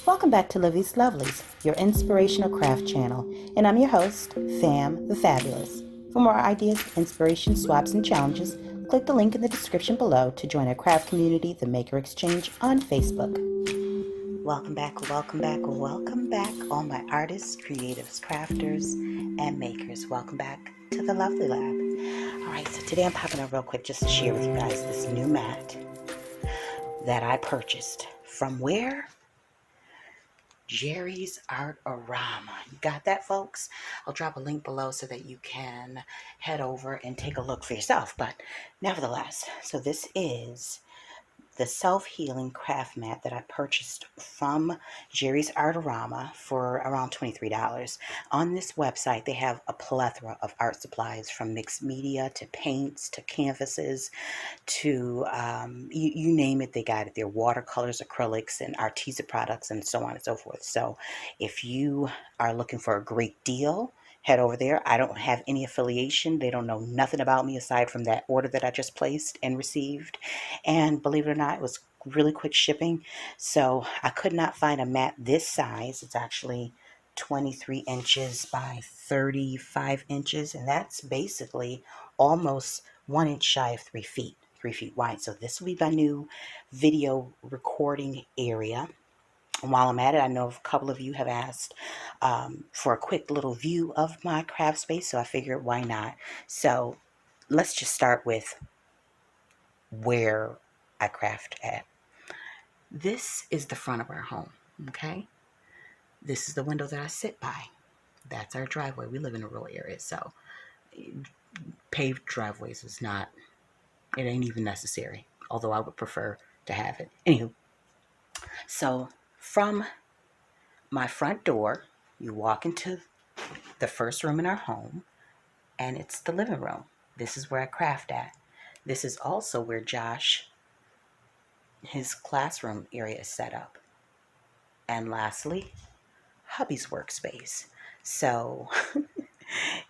Welcome back to Livie'S Lovelies, your inspirational craft channel, and I'm your host, Fam the Fabulous. For more ideas, inspiration, swaps, and challenges, click the link in the description below to join our craft community, the Maker Exchange, on Facebook. Welcome back, welcome back, welcome back, all my artists, creatives, crafters, and makers. Welcome back to the Lovely Lab. Alright, so today I'm popping up real quick just to share with you guys this new mat that I purchased. From where? Jerry's Artorama. You got that, folks? I'll drop a link below so that you can head over and take a look for yourself. But nevertheless, so this is the self-healing craft mat that I purchased from Jerry's Artorama for around $23. On this website, they have a plethora of art supplies, from mixed media to paints to canvases to you name it, they got it. Their watercolors, acrylics, and artisan products, and so on and so forth. So if you are looking for a great deal, head over there. I don't have any affiliation. They don't know nothing about me aside from that order that I just placed and received. And believe it or not, it was really quick shipping. So I could not find a mat this size. It's actually 23 inches by 35 inches. And that's basically almost 1 inch shy of 3 feet. 3 feet wide. So this will be my new video recording area. And while I'm at it, I know a couple of you have asked for a quick little view of my craft space, so I figured why not. So let's just start with where I craft at. This is the front of our home, okay? This is the window that I sit by. That's our driveway. We live in a rural area, so paved driveways is not, it ain't even necessary, although I would prefer to have it. Anywho, so from my front door, you walk into the first room in our home, and it's the living room. This is where I craft at. This is also where Josh, his classroom area is set up. And lastly, hubby's workspace. So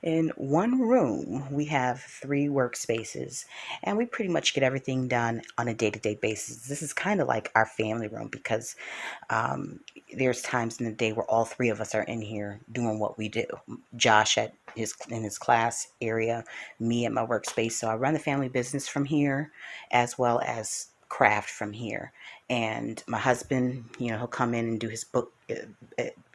in one room, we have 3 workspaces, and we pretty much get everything done on a day-to-day basis. This is kind of like our family room because there's times in the day where all 3 of us are in here doing what we do. Josh in his class area, me at my workspace. So I run the family business from here, as well as craft from here. And my husband, he'll come in and do his book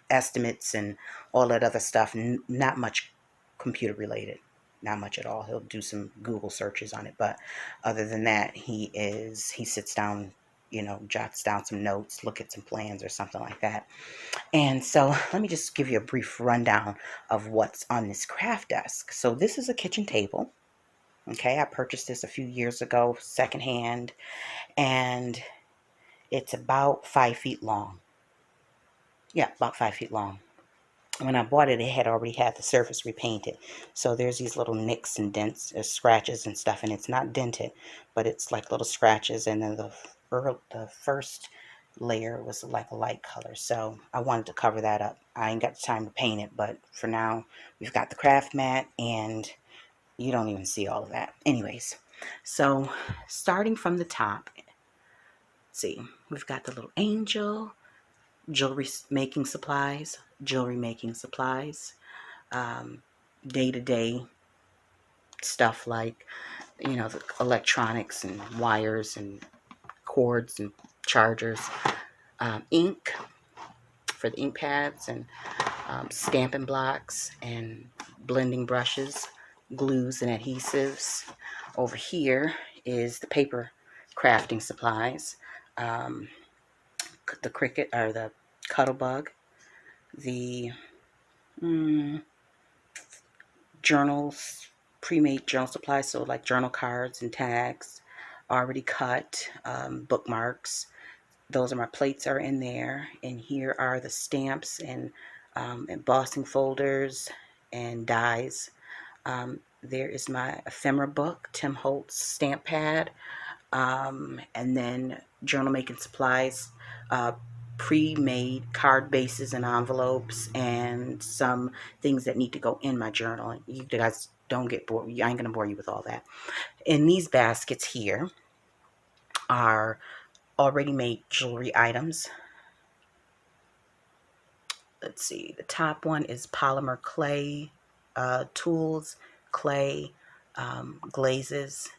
estimates and all that other stuff. Not much computer related, not much at all. He'll do some Google searches on it, but other than that, he sits down, jots down some notes, look at some plans or something like that. And so let me just give you a brief rundown of what's on this craft desk. So this is a kitchen table. Okay, I purchased this a few years ago secondhand, and it's about 5 feet long. Yeah, about 5 feet long. When I bought it, it had already had the surface repainted. So there's these little nicks and dents, scratches and stuff, and it's not dented, but it's like little scratches. And then the first layer was like a light color. So I wanted to cover that up. I ain't got the time to paint it, but for now, we've got the craft mat, and you don't even see all of that. Anyways, so starting from the top, let's see, we've got the little angel, jewelry making supplies, day-to-day stuff like, the electronics and wires and cords and chargers, ink for the ink pads, and stamping blocks and blending brushes, glues and adhesives. Over here is the paper crafting supplies, the cricket or the cuttlebug, the journals, pre-made journal supplies, so like journal cards and tags, already cut, bookmarks. Those are my plates are in there, and here are the stamps and embossing folders and dies. There is my ephemera book, Tim Holtz stamp pad, and then journal making supplies, pre-made card bases and envelopes, and some things that need to go in my journal. You guys don't get bored. I ain't gonna bore you with all that. In these baskets here are already made jewelry items, let's see, the top one is polymer clay tools, clay glazes.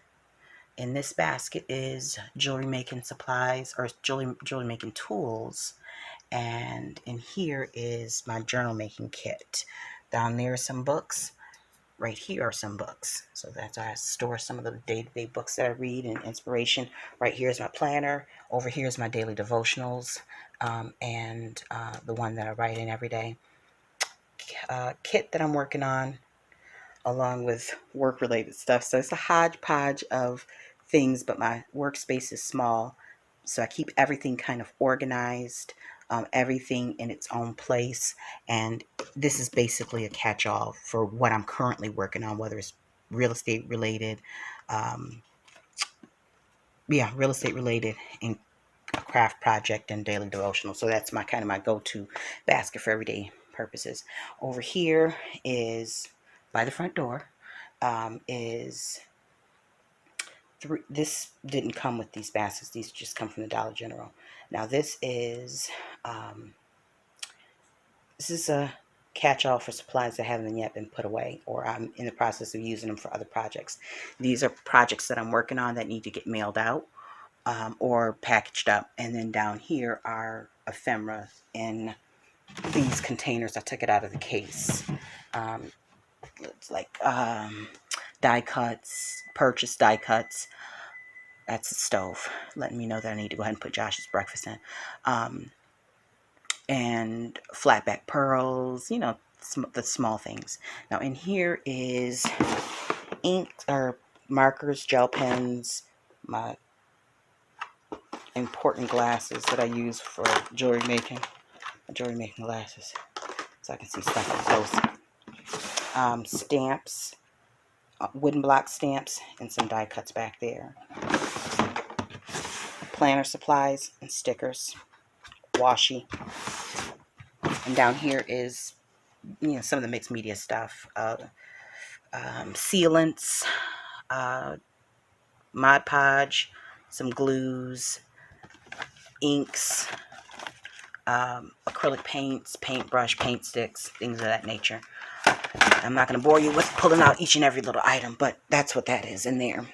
In this basket is jewelry making supplies or jewelry making tools. And in here is my journal making kit. Down there are some books. Right here are some books. So that's where I store some of the day-to-day books that I read and inspiration. Right here is my planner. Over here is my daily devotionals, and the one that I write in every day. Kit that I'm working on, along with work-related stuff. So it's a hodgepodge of things, but my workspace is small. So I keep everything kind of organized, everything in its own place. And this is basically a catch-all for what I'm currently working on, whether it's real estate related, um, real estate related, and a craft project and daily devotional. So that's my kind of my go-to basket for everyday purposes. Over here is by the front door is three. This didn't come with these baskets. These just come from the Dollar General. Now um, this is a catch-all for supplies that haven't yet been put away, or I'm in the process of using them for other projects. These are projects that I'm working on that need to get mailed out, or packaged up. And then down here are ephemera in these containers. I took it out of the case. It's like die cuts, purchased die cuts. That's the stove, letting me know that I need to go ahead and put Josh's breakfast in. And flatback pearls, the small things. Now in here is ink or markers, gel pens, my important glasses that I use for jewelry making glasses, so I can see stuff up close. Stamps, wooden block stamps, and some die cuts back there. Planner supplies and stickers, washi. And down here is, some of the mixed media stuff. Sealants, Mod Podge, some glues, inks, acrylic paints, paintbrush, paint sticks, things of that nature. I'm not going to bore you with pulling out each and every little item, but that's what that is in there.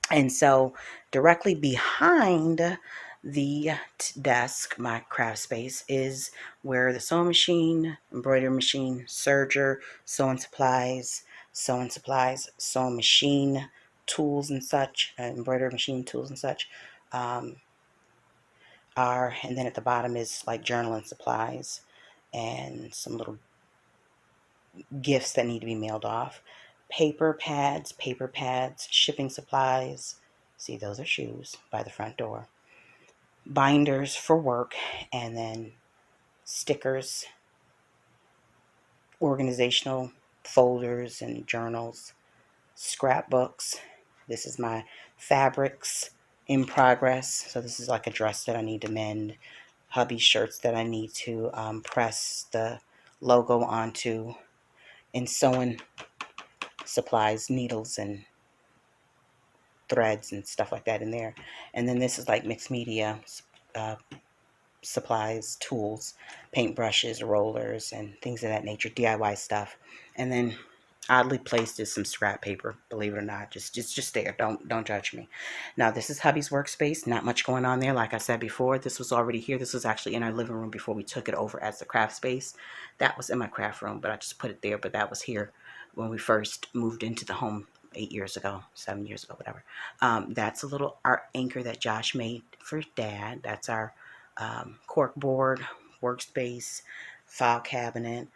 And so directly behind the desk, my craft space, is where the sewing machine, embroidery machine, serger, sewing supplies, sewing machine tools and such, embroidery machine tools and such, are. And then at the bottom is like journaling supplies and some little gifts that need to be mailed off. Paper pads, shipping supplies. See, those are shoes by the front door. Binders for work, and then stickers, organizational folders and journals, scrapbooks. This is my fabrics in progress. So this is like a dress that I need to mend, hubby shirts that I need to press the logo onto, and sewing supplies, needles and threads and stuff like that in there. And then this is like mixed media uh, supplies, tools, paintbrushes, rollers, and things of that nature, DIY stuff. And then oddly placed is some scrap paper, believe it or not, just there. Don't judge me. Now this is hubby's workspace. Not much going on there. Like I said before, this was already here. This was actually in our living room before we took it over as the craft space. That was in my craft room, but I just put it there. But that was here when we first moved into the home 8 years ago, 7 years ago, whatever. That's a little art anchor that Josh made for Dad. That's our cork board, workspace, file cabinet.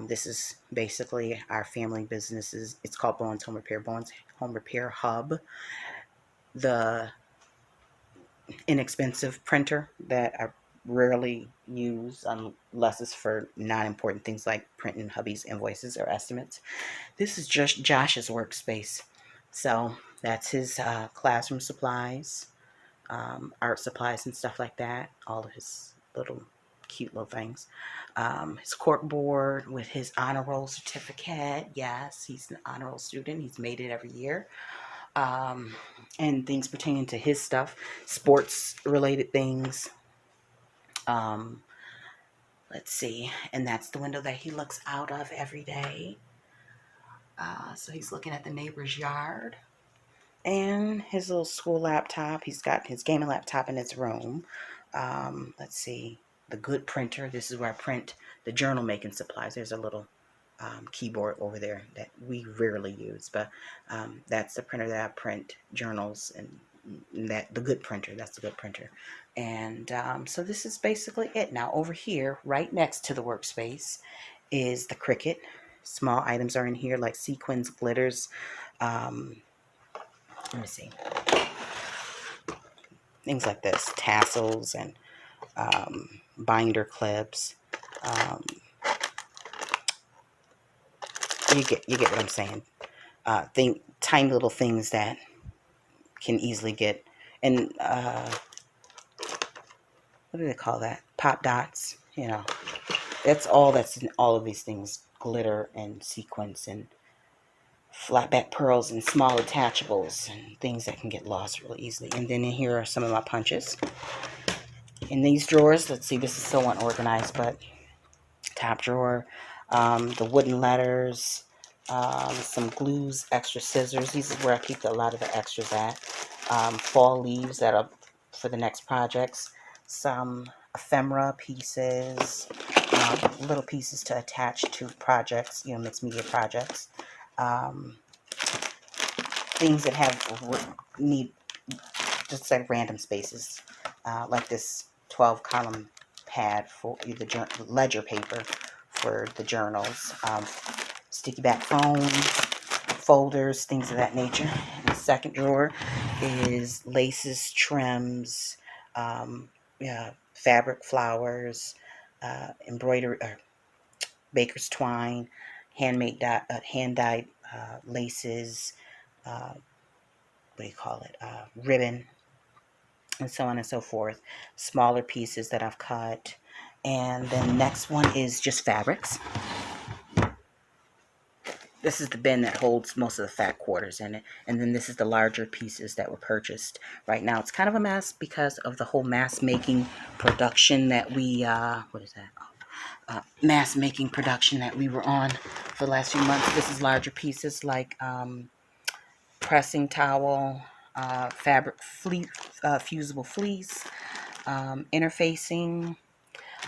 This is basically our family businesses. It's called Bowen's Home Repair. Bowen's Home Repair Hub. The inexpensive printer that I rarely use unless it's for non-important things like printing hubby's invoices or estimates. This is just Josh's workspace. So that's his classroom supplies, art supplies and stuff like that. All of his little cute little things. His cork board with his honor roll certificate. Yes, he's an honor roll student. He's made it every year. And things pertaining to his stuff, sports related things. Um, Let's see. And that's the window that he looks out of every day. So he's looking at the neighbor's yard. And his little school laptop. He's got his gaming laptop in his room. Let's see. The good printer. This is where I print the journal making supplies. There's a little keyboard over there that we rarely use, but that's the printer that I print journals, and that the good printer. That's the good printer. And so this is basically it. Now over here, right next to the workspace, is the Cricut. Small items are in here like sequins, glitters. Let me see. Things like this, tassels and binder clips. You get what I'm saying. Tiny little things that can easily get, and what do they call that? Pop dots. You know, that's all that's in all of these things: glitter and sequins and flat back pearls and small attachables and things that can get lost really easily. And then in here are some of my punches. In these drawers, let's see, this is so unorganized, but top drawer, the wooden letters, some glues, extra scissors. These is where I keep a lot of the extras at. Fall leaves that are for the next projects. Some ephemera pieces, little pieces to attach to projects, mixed media projects. Things that need just like random spaces, like this 12 column pad for the ledger paper for the journals, sticky back phones, folders, things of that nature. The second drawer is laces, trims, fabric, flowers, embroidery, baker's twine, hand-dyed laces, ribbon, and so on and so forth. Smaller pieces that I've cut. And then next one is just fabrics. This is the bin that holds most of the fat quarters in it. And then this is the larger pieces that were purchased. Right now it's kind of a mess because of the whole mass making production that we, mass making production that we were on for the last few months. This is larger pieces like pressing towel, fabric fusible fleece, interfacing,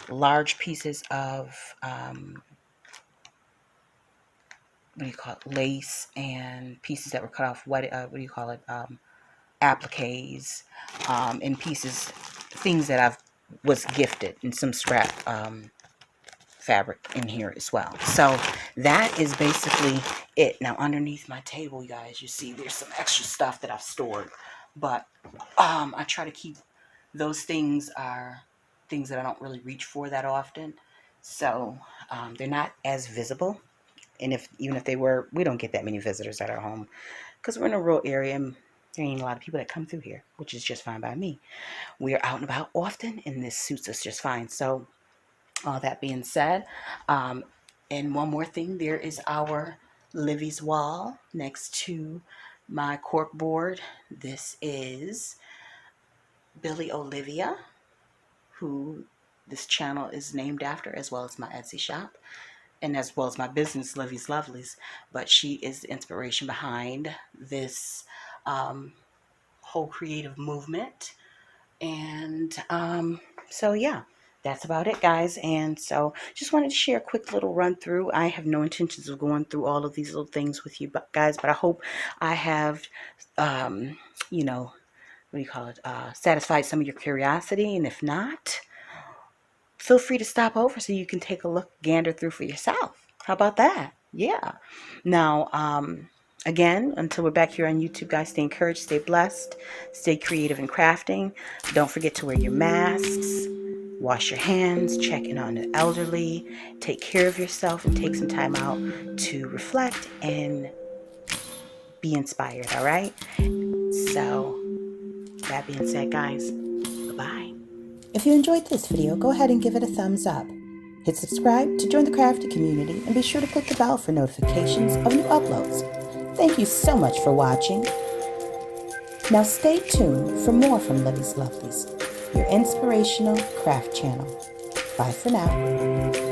large pieces of lace, and pieces that were cut off appliques, and pieces, things that I was gifted, and some scrap fabric in here as well. So that is basically it. Now underneath my table, you guys, you see there's some extra stuff that I've stored, but I try to keep those things are things that I don't really reach for that often, so they're not as visible. And even if they were, we don't get that many visitors at our home because we're in a rural area and there ain't a lot of people that come through here, which is just fine by me. We are out and about often and this suits us just fine. So all that being said, and one more thing, there is our Livie's wall next to my cork board. This is Billy Olivia, who this channel is named after, as well as my Etsy shop, and as well as my business, Livie's Lovelies. But she is the inspiration behind this whole creative movement. And so yeah, that's about it, guys. And so just wanted to share a quick little run through. I have no intentions of going through all of these little things with you guys, but I hope I have satisfied some of your curiosity. And if not, feel free to stop over so you can take a gander through for yourself. How about that? Yeah. Now, again, until we're back here on YouTube, guys, stay encouraged, stay blessed, stay creative in crafting. Don't forget to wear your masks, wash your hands, check in on the elderly, take care of yourself, and take some time out to reflect and be inspired, all right? So, that being said, guys, bye-bye. If you enjoyed this video, go ahead and give it a thumbs up. Hit subscribe to join the crafty community and be sure to click the bell for notifications of new uploads. Thank you so much for watching. Now stay tuned for more from Livie's Lovelies, your inspirational craft channel. Bye for now.